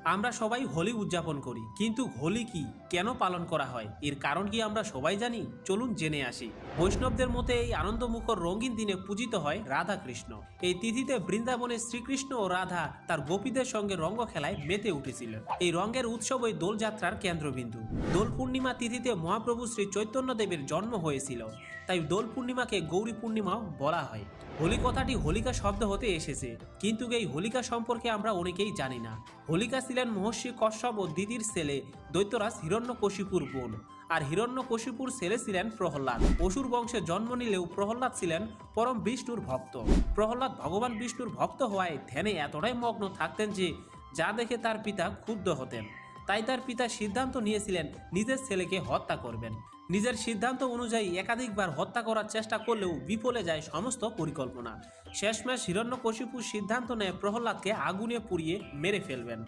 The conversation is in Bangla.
আমরা সবাই হোলি উদযাপন করি, কিন্তু হোলি কি, কেন পালন করা হয়, এর কারণ কি আমরা সবাই জানি? চলুন জেনে আসি। বৈষ্ণবদের মতে এই আনন্দমুখর রঙিন দিনে পূজিত হয় রাধা কৃষ্ণ। এই তিথিতে বৃন্দাবনে শ্রীকৃষ্ণ ও রাধা তার গোপীদের সঙ্গে রঙ্গ খেলায় মেতে উঠেছিল। এই রঙের উৎসব ওই দোলযাত্রার কেন্দ্রবিন্দু। দোল পূর্ণিমা তিথিতে মহাপ্রভু শ্রী চৈতন্যদেবের জন্ম হয়েছিল, তাই দোল পূর্ণিমাকে গৌরী পূর্ণিমাও বলা হয়। হোলি কথাটি হোলিকা শব্দ হতে এসেছে, কিন্তু এই হোলিকা সম্পর্কে আমরা অনেকেই জানি না। হোলিকা ছিলেন মহর্ষি কশ্যপ ও দিদির ছেলে দৈত্যরাজ হিরণ্যকশিপুর বোন। আর হিরণ্যকশিপুর ছেলে ছিলেন প্রহ্লাদ। অসুর বংশে জন্ম নিলেও প্রহ্লাদ ছিলেন পরম বিষ্ণুর ভক্ত। প্রহ্লাদ ভগবান বিষ্ণুর ভক্ত হওয়ায় ধ্যানে এতটাই মগ্ন থাকতেন যে যা দেখে তার পিতা ক্ষুব্ধ হতেন। তাই তার পিতা সিদ্ধান্ত নিয়েছিলেন নিজের ছেলেকে হত্যা করবেন। নিজের সিদ্ধান্ত অনুযায়ী একাধিকবার হত্যা করার চেষ্টা করলেও বিফলে যায় সমস্ত পরিকল্পনা। শেষমেশ হিরণ্যকশিপুর সিদ্ধান্ত নেয় প্রহ্লাদকে আগুনে পুড়িয়ে মেরে ফেলবেন।